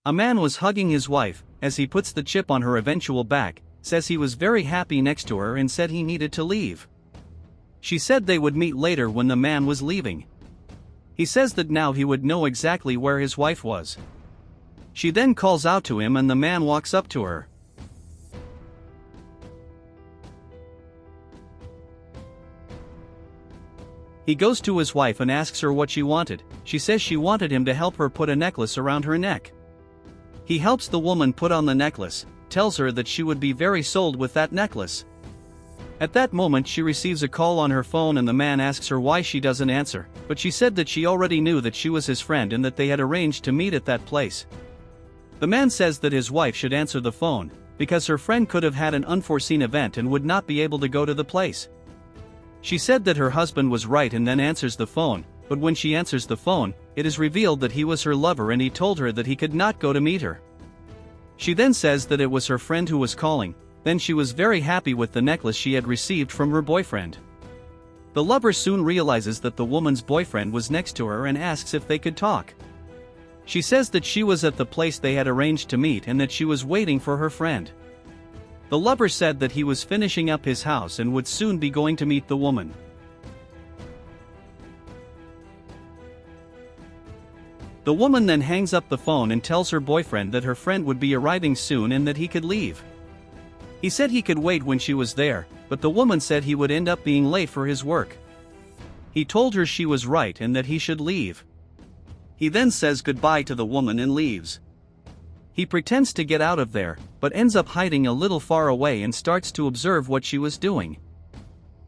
A man was hugging his wife, as he puts the chip on her eventual back, says he was very happy next to her and said he needed to leave. She said they would meet later when the man was leaving. He says that now he would know exactly where his wife was. She then calls out to him and the man walks up to her. He goes to his wife and asks her what she wanted. She says she wanted him to help her put a necklace around her neck. He helps the woman put on the necklace, tells her that she would be very sold with that necklace. At that moment she receives a call on her phone and the man asks her why she doesn't answer, but she said that she already knew that she was his friend and that they had arranged to meet at that place. The man says that his wife should answer the phone, because her friend could have had an unforeseen event and would not be able to go to the place. She said that her husband was right and then answers the phone, but when she answers the phone, it is revealed that he was her lover and he told her that he could not go to meet her. She then says that it was her friend who was calling, then she was very happy with the necklace she had received from her boyfriend. The lover soon realizes that the woman's boyfriend was next to her and asks if they could talk. She says that she was at the place they had arranged to meet and that she was waiting for her friend. The lover said that he was finishing up his house and would soon be going to meet the woman. The woman then hangs up the phone and tells her boyfriend that her friend would be arriving soon and that he could leave. He said he could wait when she was there, but the woman said he would end up being late for his work. He told her she was right and that he should leave. He then says goodbye to the woman and leaves. He pretends to get out of there, but ends up hiding a little far away and starts to observe what she was doing.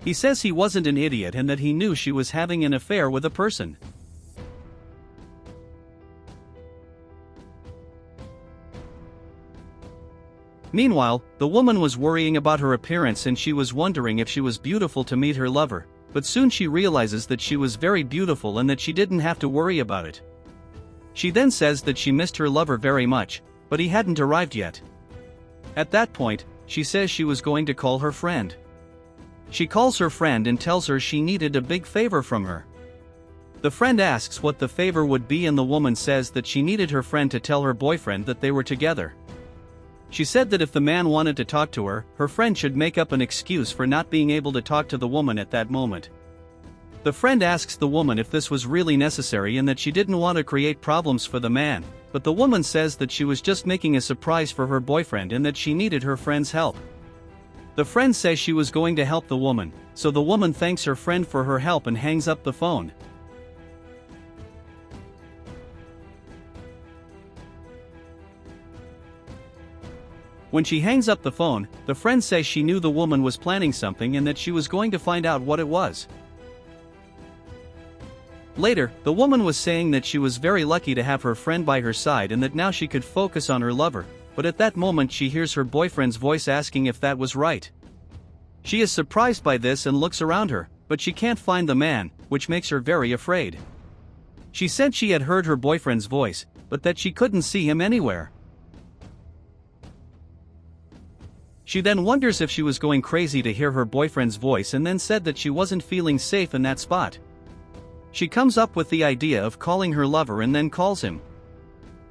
He says he wasn't an idiot and that he knew she was having an affair with a person. Meanwhile, the woman was worrying about her appearance and she was wondering if she was beautiful to meet her lover, but soon she realizes that she was very beautiful and that she didn't have to worry about it. She then says that she missed her lover very much, but he hadn't arrived yet. At that point, she says she was going to call her friend. She calls her friend and tells her she needed a big favor from her. The friend asks what the favor would be and the woman says that she needed her friend to tell her boyfriend that they were together. She said that if the man wanted to talk to her, her friend should make up an excuse for not being able to talk to the woman at that moment. The friend asks the woman if this was really necessary and that she didn't want to create problems for the man, but the woman says that she was just making a surprise for her boyfriend and that she needed her friend's help. The friend says she was going to help the woman, so the woman thanks her friend for her help and hangs up the phone. When she hangs up the phone, the friend says she knew the woman was planning something and that she was going to find out what it was. Later, the woman was saying that she was very lucky to have her friend by her side and that now she could focus on her lover, but at that moment she hears her boyfriend's voice asking if that was right. She is surprised by this and looks around her, but she can't find the man, which makes her very afraid. She said she had heard her boyfriend's voice, but that she couldn't see him anywhere. She then wonders if she was going crazy to hear her boyfriend's voice and then said that she wasn't feeling safe in that spot. She comes up with the idea of calling her lover and then calls him.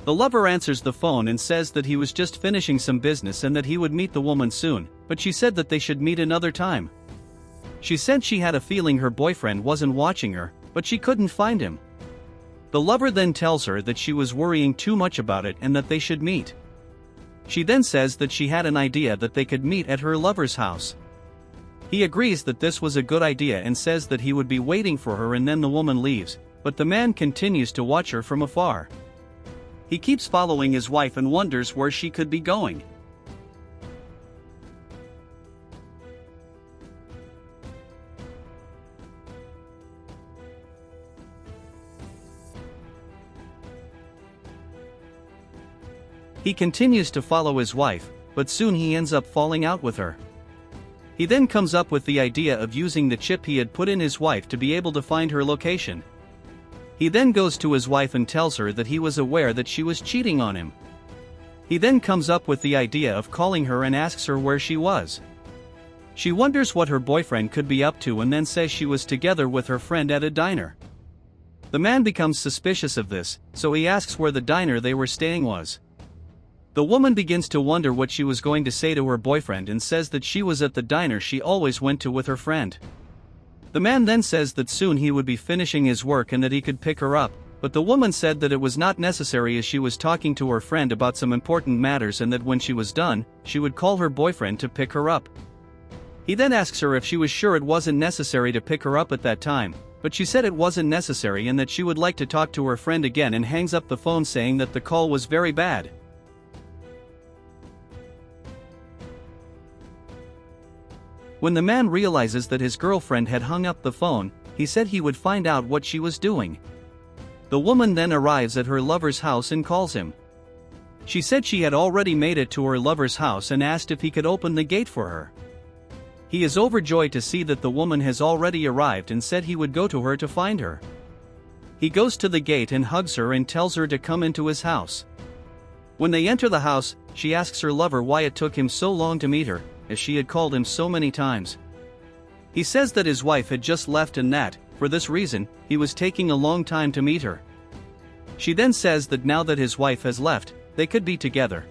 The lover answers the phone and says that he was just finishing some business and that he would meet the woman soon, but she said that they should meet another time. She said she had a feeling her boyfriend wasn't watching her, but she couldn't find him. The lover then tells her that she was worrying too much about it and that they should meet. She then says that she had an idea that they could meet at her lover's house. He agrees that this was a good idea and says that he would be waiting for her and then the woman leaves, but the man continues to watch her from afar. He keeps following his wife and wonders where she could be going. He continues to follow his wife, but soon he ends up falling out with her. He then comes up with the idea of using the chip he had put in his wife to be able to find her location. He then goes to his wife and tells her that he was aware that she was cheating on him. He then comes up with the idea of calling her and asks her where she was. She wonders what her boyfriend could be up to and then says she was together with her friend at a diner. The man becomes suspicious of this, so he asks where the diner they were staying was. The woman begins to wonder what she was going to say to her boyfriend and says that she was at the diner she always went to with her friend. The man then says that soon he would be finishing his work and that he could pick her up, but the woman said that it was not necessary as she was talking to her friend about some important matters and that when she was done, she would call her boyfriend to pick her up. He then asks her if she was sure it wasn't necessary to pick her up at that time, but she said it wasn't necessary and that she would like to talk to her friend again and hangs up the phone saying that the call was very bad. When the man realizes that his girlfriend had hung up the phone, he said he would find out what she was doing. The woman then arrives at her lover's house and calls him. She said she had already made it to her lover's house and asked if he could open the gate for her. He is overjoyed to see that the woman has already arrived and said he would go to her to find her. He goes to the gate and hugs her and tells her to come into his house. When they enter the house, she asks her lover why it took him so long to meet her, as she had called him so many times. He says that his wife had just left and that, for this reason, he was taking a long time to meet her. She then says that now that his wife has left, they could be together.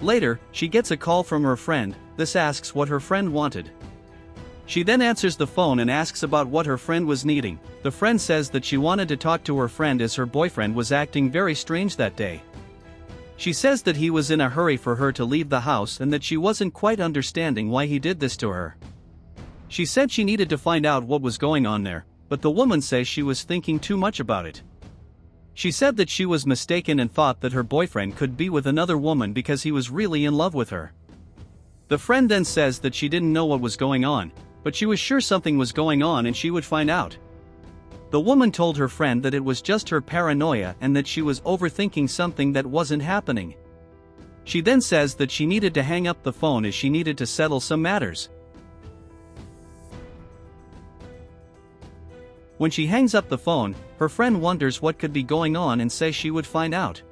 Later, she gets a call from her friend. This asks what her friend wanted. She then answers the phone and asks about what her friend was needing. The friend says that she wanted to talk to her friend as her boyfriend was acting very strange that day. She says that he was in a hurry for her to leave the house and that she wasn't quite understanding why he did this to her. She said she needed to find out what was going on there, but the woman says she was thinking too much about it. She said that she was mistaken and thought that her boyfriend could be with another woman because he was really in love with her. The friend then says that she didn't know what was going on, but she was sure something was going on and she would find out. The woman told her friend that it was just her paranoia and that she was overthinking something that wasn't happening. She then says that she needed to hang up the phone as she needed to settle some matters. When she hangs up the phone, her friend wonders what could be going on and says she would find out.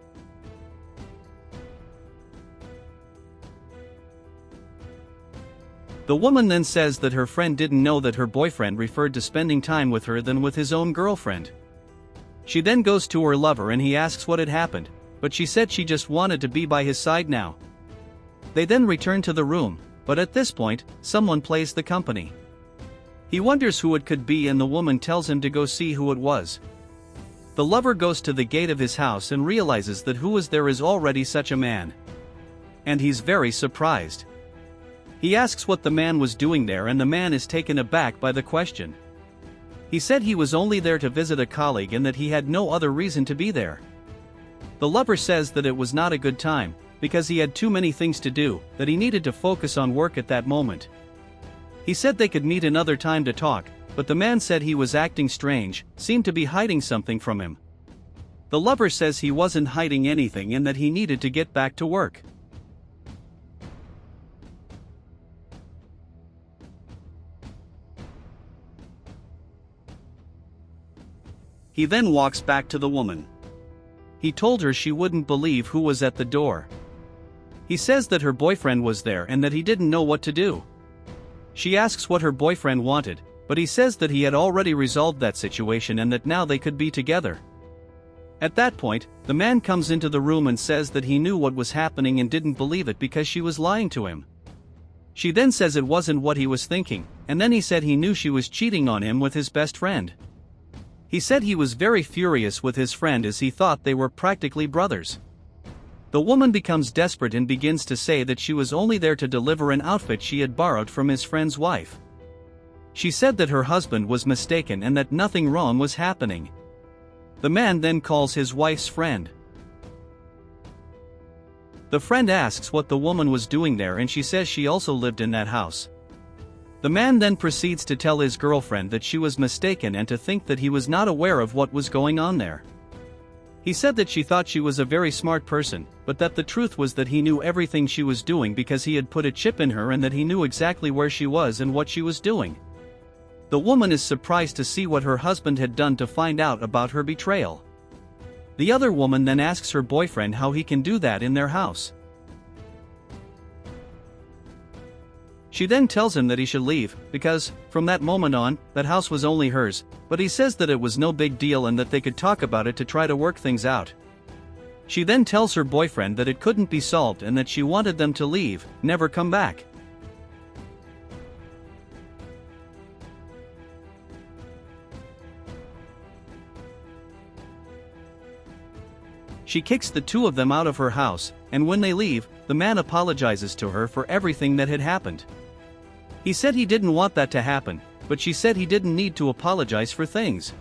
The woman then says that her friend didn't know that her boyfriend referred to spending time with her than with his own girlfriend. She then goes to her lover and he asks what had happened, but she said she just wanted to be by his side now. They then return to the room, but at this point, someone plays the company. He wonders who it could be and the woman tells him to go see who it was. The lover goes to the gate of his house and realizes that who was there is already such a man. And he's very surprised. He asks what the man was doing there and the man is taken aback by the question. He said he was only there to visit a colleague and that he had no other reason to be there. The lover says that it was not a good time, because he had too many things to do, that he needed to focus on work at that moment. He said they could meet another time to talk, but the man said he was acting strange, seemed to be hiding something from him. The lover says he wasn't hiding anything and that he needed to get back to work. He then walks back to the woman. He told her she wouldn't believe who was at the door. He says that her boyfriend was there and that he didn't know what to do. She asks what her boyfriend wanted, but he says that he had already resolved that situation and that now they could be together. At that point, the man comes into the room and says that he knew what was happening and didn't believe it because she was lying to him. She then says it wasn't what he was thinking, and then he said he knew she was cheating on him with his best friend. He said he was very furious with his friend as he thought they were practically brothers. The woman becomes desperate and begins to say that she was only there to deliver an outfit she had borrowed from his friend's wife. She said that her husband was mistaken and that nothing wrong was happening. The man then calls his wife's friend. The friend asks what the woman was doing there and she says she also lived in that house. The man then proceeds to tell his girlfriend that she was mistaken and to think that he was not aware of what was going on there. He said that she thought she was a very smart person, but that the truth was that he knew everything she was doing because he had put a chip in her and that he knew exactly where she was and what she was doing. The woman is surprised to see what her husband had done to find out about her betrayal. The other woman then asks her boyfriend how he can do that in their house. She then tells him that he should leave, because, from that moment on, that house was only hers, but he says that it was no big deal and that they could talk about it to try to work things out. She then tells her boyfriend that it couldn't be solved and that she wanted them to leave, never come back. She kicks the two of them out of her house, and when they leave, the man apologizes to her for everything that had happened. He said he didn't want that to happen, but she said he didn't need to apologize for things.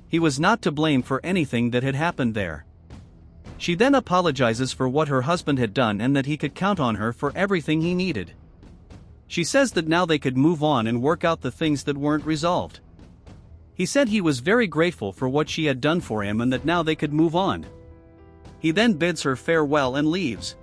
He was not to blame for anything that had happened there. She then apologizes for what her husband had done and that he could count on her for everything he needed. She says that now they could move on and work out the things that weren't resolved. He said he was very grateful for what she had done for him and that now they could move on. He then bids her farewell and leaves.